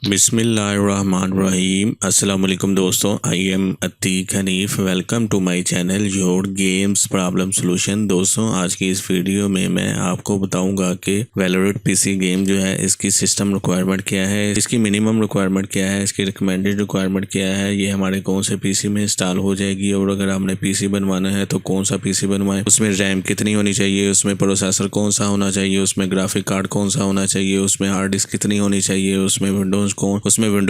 बिस्मिल्लाहिर्रहमानिर्रहीम। अस्सलाम वालेकुम दोस्तों, I am Atiq Hanif. Welcome to my channel your games problem solution. दोस्तों, आज की इस वीडियो में मैं आपको बताऊंगा कि वैलोरेंट पीसी गेम जो है इसकी सिस्टम रिक्वायरमेंट क्या है, इसकी मिनिमम रिक्वायरमेंट क्या है, इसकी रिकमेंडेड रिक्वायरमेंट क्या है, ये हमारे कौन से पीसी में इंस्टॉल हो जाएगी, और अगर हमने पीसी बनवाना है तो कौन सा पीसी बनवाएं, उसमें रैम कितनी होनी चाहिए, उसमें प्रोसेसर कौन सा होना चाहिए, उसमें ग्राफिक कार्ड कौन सा होना चाहिए, उसमें हार्ड डिस्क कितनी होनी चाहिए, उसमें विंडो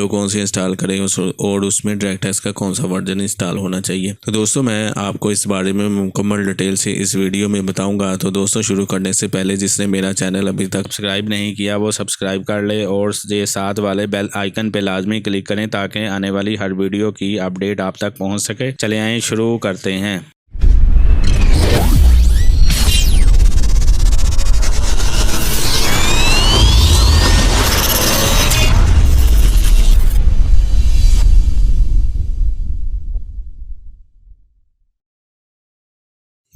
कौन सी इंस्टॉल करें, और उसमें डायरेक्टक्स का कौन सा वर्जन इंस्टॉल होना चाहिए। तो दोस्तों, मैं आपको इस बारे में मुकम्मल डिटेल से इस वीडियो में बताऊंगा। तो दोस्तों, शुरू करने से पहले जिसने मेरा चैनल अभी तक सब्सक्राइब नहीं किया वो सब्सक्राइब कर ले, और ये साथ वाले बेल आइकन पे लाजमी क्लिक करें ताकि आने वाली हर वीडियो की अपडेट आप तक पहुंच सके। चले आए शुरू करते हैं।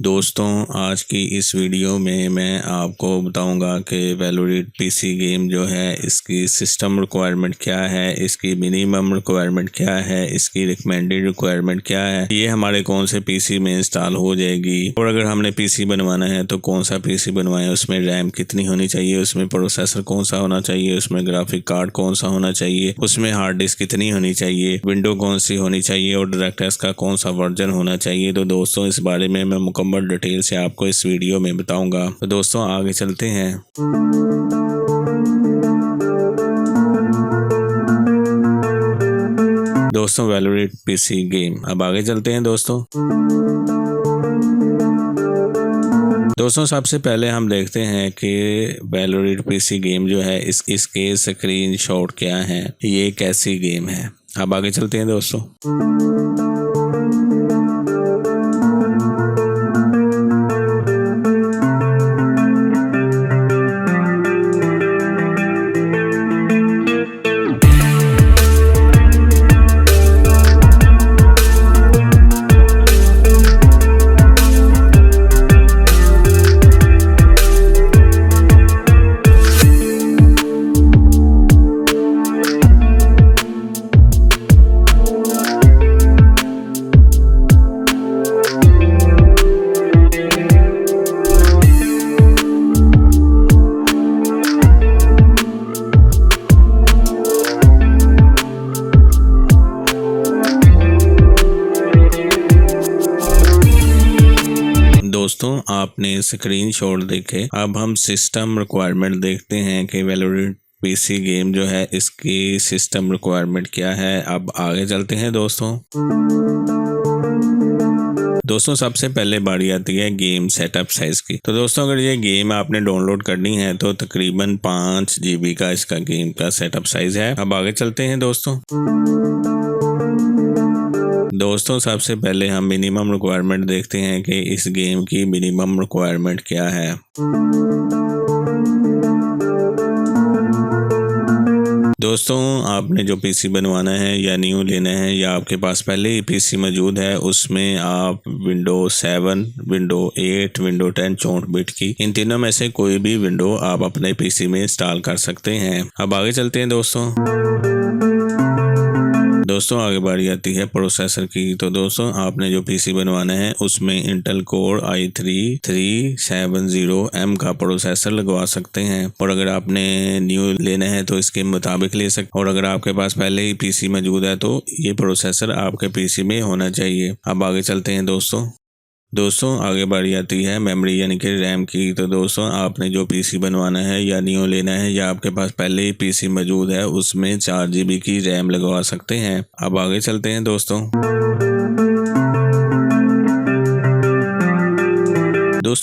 दोस्तों, आज की इस वीडियो में मैं आपको बताऊंगा कि वैलोरेंट पीसी गेम जो है इसकी सिस्टम रिक्वायरमेंट क्या है, इसकी मिनिमम रिक्वायरमेंट क्या है, इसकी रिकमेंडेड रिक्वायरमेंट क्या है, ये हमारे कौन से पीसी में इंस्टॉल हो जाएगी, और अगर हमने पीसी बनवाना है तो कौन सा पीसी बनवाएं, उसमें रैम कितनी होनी चाहिए, उसमें प्रोसेसर कौन सा होना चाहिए, उसमें ग्राफिक कार्ड कौन सा होना चाहिए, उसमें हार्ड डिस्क कितनी होनी चाहिए, विंडो कौन सी होनी चाहिए, और डायरेक्टक्स का कौन सा वर्जन होना चाहिए। तो दोस्तों, इस बारे में मैं मुकम्मल डिटेल से आपको इस वीडियो में बताऊंगा। तो दोस्तों, आगे चलते हैं। दोस्तों, वैलोरेंट पीसी गेम, अब आगे चलते हैं। दोस्तों, सबसे पहले हम देखते हैं कि वैलोरेंट पीसी गेम जो है इसके स्क्रीनशॉट क्या है, ये कैसी गेम है। अब आगे चलते हैं दोस्तों। दोस्तों, आपने स्क्रीनशॉट देखे। अब हम सिस्टम रिक्वायरमेंट देखते हैं कि वैलोरेंट पीसी गेम जो है इसकी सिस्टम रिक्वायरमेंट क्या है। अब आगे चलते हैं दोस्तों, सबसे पहले बारी आती है गेम सेटअप साइज की। तो दोस्तों, अगर ये गेम आपने डाउनलोड करनी है तो तकरीबन 5 GB का इसका गेम का सेटअप साइज है। अब आगे चलते हैं दोस्तों, सबसे पहले हम मिनिमम रिक्वायरमेंट देखते हैं कि इस गेम की मिनिमम रिक्वायरमेंट क्या है। दोस्तों, आपने जो पीसी बनवाना है या न्यू लेना है, या आपके पास पहले ही पीसी मौजूद है, उसमें आप विंडो 7, विंडो 8, विंडो 10 64 बिट की, इन तीनों में से कोई भी विंडो आप अपने पीसी में इंस्टॉल कर सकते हैं। अब आगे चलते हैं दोस्तों, आगे बारी आती है प्रोसेसर की। तो दोस्तों, आपने जो पीसी बनवाना है उसमें इंटेल कोर i3 370M का प्रोसेसर लगवा सकते हैं, और अगर आपने न्यू लेना है तो इसके मुताबिक ले सकते, और अगर आपके पास पहले ही पीसी मौजूद है तो ये प्रोसेसर आपके पीसी में होना चाहिए। अब आगे चलते हैं दोस्तों, आगे बारी आती है मेमोरी यानी कि रैम की। तो दोस्तों, आपने जो पीसी बनवाना है या न्यू लेना है, या आपके पास पहले ही पीसी मौजूद है, उसमें 4 GB की रैम लगवा सकते हैं। अब आगे चलते हैं दोस्तों,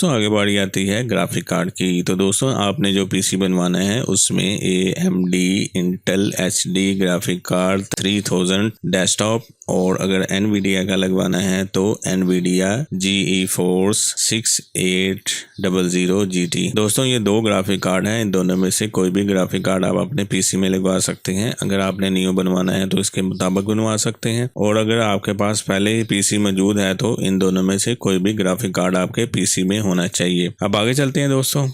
आगे बारी आती है ग्राफिक कार्ड की। तो दोस्तों, आपने जो पीसी बनवाना है उसमें AMD Intel HD graphic card 3000 desktop, और अगर NVIDIA का लगवाना है तो NVIDIA GeForce 6800 GT। दोस्तों, ये दो ग्राफिक कार्ड हैं, इन दोनों में से कोई भी ग्राफिक कार्ड आप अपने पीसी में लगवा सकते हैं। अगर आपने न्यू बनवाना है तो इसके मुताबिक बनवा सकते हैं, और अगर आपके पास पहले ही पीसी मौजूद है तो इन दोनों में से कोई भी ग्राफिक कार्ड आपके पीसी में होना चाहिए। अब आगे चलते हैं दोस्तों,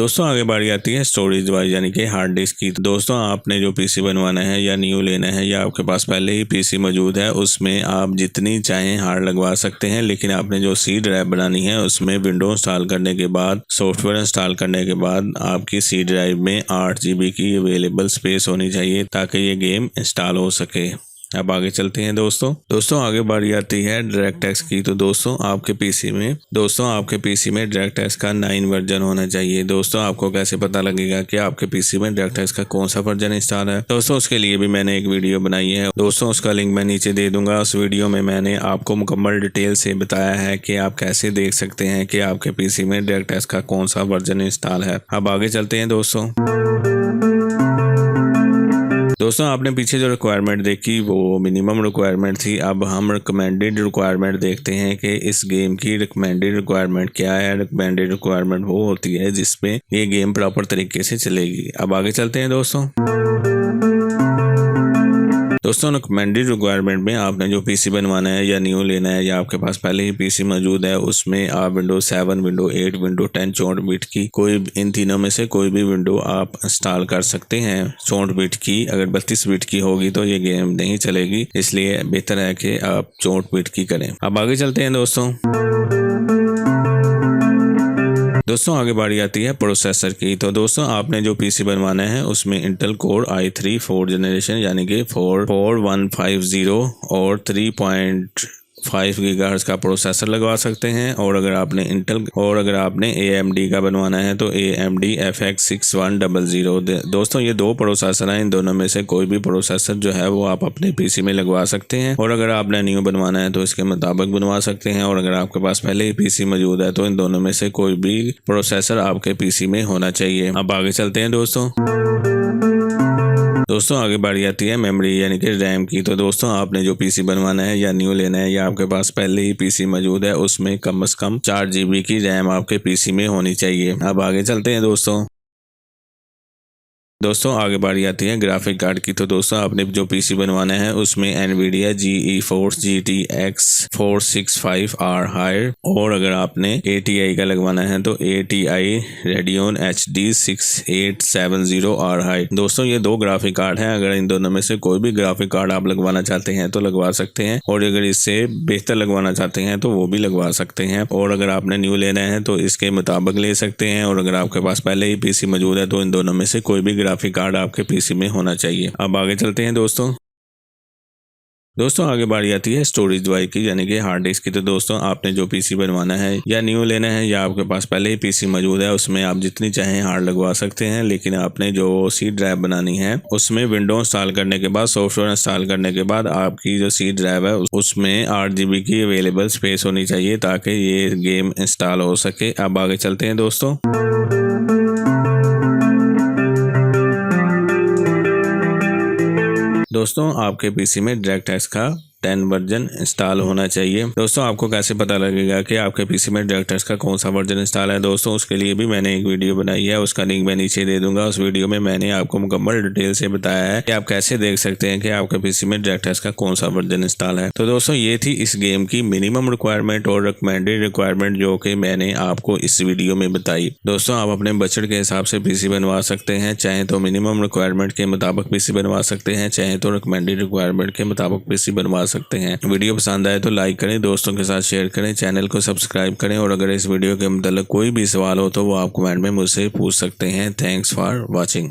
दोस्तों आगे बारी आती है स्टोरेज वाइज यानी कि हार्ड डिस्क की। दोस्तों आपने जो पीसी बनवाना है या न्यू लेना है या आपके पास पहले ही पीसी मौजूद है, उसमें आप जितनी चाहें हार्ड लगवा सकते हैं, लेकिन आपने जो सी ड्राइव बनानी है उसमें विंडो इंस्टॉल करने के बाद, सॉफ्टवेयर इंस्टॉल करने के बाद आपकी सी ड्राइव में 8 GB की अवेलेबल स्पेस होनी चाहिए ताकि ये गेम इंस्टॉल हो सके। अब आगे चलते हैं दोस्तों आगे बारी आती है डायरेक्टएक्स की। तो दोस्तों आपके पीसी में डायरेक्टएक्स का 9 वर्जन होना चाहिए। दोस्तों आपको कैसे पता लगेगा कि आपके पीसी में डायरेक्टएक्स का कौन सा वर्जन इंस्टॉल है? दोस्तों उसके लिए भी मैंने एक वीडियो बनाई है दोस्तों, उसका लिंक मैं नीचे दे दूंगा। उस वीडियो में मैंने आपको मुकम्मल डिटेल से बताया है कि आप कैसे देख सकते हैं कि आपके पीसी में डायरेक्टएक्स का कौन सा वर्जन इंस्टॉल है। अब आगे चलते हैं दोस्तों आपने पीछे जो रिक्वायरमेंट देखी वो मिनिमम रिक्वायरमेंट थी। अब हम रिकमेंडेड रिक्वायरमेंट देखते हैं कि इस गेम की रिकमेंडेड रिक्वायरमेंट क्या है। रिकमेंडेड रिक्वायरमेंट वो होती है जिसमें ये गेम प्रॉपर तरीके से चलेगी। अब आगे चलते हैं दोस्तों रिकमेंडेड रिक्वायरमेंट में आपने जो पीसी बनवाना है या न्यू लेना है या आपके पास पहले ही पीसी मौजूद है, उसमें आप विंडोज 7, विंडो 8, विंडो 10 64 बिट की कोई इन तीनों में से कोई भी विंडो आप इंस्टॉल कर सकते हैं। 64 बिट की, अगर 32 बिट की होगी तो ये गेम नहीं चलेगी, इसलिए बेहतर है कि आप 64 बिट की करें। अब आगे चलते हैं दोस्तों आगे बारी आती है प्रोसेसर की। तो दोस्तों आपने जो पीसी बनवाना है उसमें इंटेल कोर i3 4 जनरेशन यानी कि 4150 और 3.5 गीगाहर्ट्ज का प्रोसेसर लगवा सकते हैं। और अगर आपने AMD का बनवाना है तो AMD FX 6100। दोस्तों ये दो प्रोसेसर हैं, इन दोनों में से कोई भी प्रोसेसर जो है वो आप अपने पीसी में लगवा सकते हैं। और अगर आपने न्यू बनवाना है तो इसके मुताबिक बनवा सकते हैं। और अगर आपके पास पहले ही पीसी मौजूद है तो इन दोनों में से कोई भी प्रोसेसर आपके पीसी में होना चाहिए। अब आगे चलते हैं दोस्तों आगे बारी आती है मेमोरी यानी कि रैम की। तो दोस्तों आपने जो पीसी बनवाना है या न्यू लेना है या आपके पास पहले ही पीसी मौजूद है, उसमें कम से कम 4 GB की रैम आपके पीसी में होनी चाहिए। अब आगे चलते हैं दोस्तों आगे बारी आती है ग्राफिक कार्ड की। तो दोस्तों आपने जो पीसी बनवाना है उसमें NVIDIA GeForce GTX 465R higher, और अगर आपने ATI का लगवाना है तो ATI Radeon HD 6870R high. दोस्तों ये दो ग्राफिक कार्ड हैं, अगर इन दोनों में से कोई भी ग्राफिक कार्ड आप लगवाना चाहते हैं तो लगवा सकते हैं, और अगर इससे बेहतर लगवाना चाहते हैं तो वो भी लगवा सकते हैं। और अगर आपने न्यू लेना है तो इसके मुताबिक ले सकते हैं, और अगर आपके पास पहले ही पीसी मौजूद है तो इन दोनों में से कोई भी ग्राफिक कार्ड आपके पीसी में होना चाहिए। अब आगे चलते हैं दोस्तों आगे बारी आती है स्टोरेज डिवाइस की यानी कि हार्ड डिस्क की। तो दोस्तों आपने जो पीसी बनवाना है या न्यू लेना है या आपके पास पहले ही पीसी मौजूद है, उसमें आप जितनी चाहें हार्ड लगवा सकते हैं, लेकिन आपने जो सी ड्राइव बनानी है उसमें विंडो इंस्टॉल करने के बाद, सॉफ्टवेयर इंस्टॉल करने के बाद आपकी जो सी ड्राइव है उसमें 8 GB की अवेलेबल स्पेस होनी चाहिए ताकि ये गेम इंस्टॉल हो सके। अब आगे चलते हैं दोस्तों आपके पीसी में डायरेक्टएक्स का 10 वर्जन इंस्टॉल होना चाहिए। दोस्तों आपको कैसे पता लगेगा कि आपके पीसी में डायरेक्टएक्स का कौन सा वर्जन इंस्टॉल है? दोस्तों उसके लिए भी मैंने एक वीडियो बनाई है, उसका लिंक मैं नीचे दे दूंगा। उस वीडियो में मैंने आपको मुकम्मल डिटेल से बताया है कि आप कैसे देख सकते हैं कि आपके पीसी में डायरेक्टएक्स का कौन सा वर्जन इंस्टॉल है। तो दोस्तों ये थी इस गेम की मिनिमम रिक्वायरमेंट और रिकमेंडेड रिक्वायरमेंट जो कि मैंने आपको इस वीडियो में बताई। दोस्तों आप अपने बजट के हिसाब से पीसी बनवा सकते हैं, चाहे तो मिनिमम रिक्वायरमेंट के मुताबिक पीसी बनवा सकते हैं, चाहे तो रिकमेंडेड रिक्वायरमेंट के मुताबिक पीसी बनवा सकते हैं। वीडियो पसंद आए तो लाइक करें, दोस्तों के साथ शेयर करें, चैनल को सब्सक्राइब करें, और अगर इस वीडियो के मतलब कोई भी सवाल हो तो वो आप कमेंट में मुझसे पूछ सकते हैं। Thanks for watching.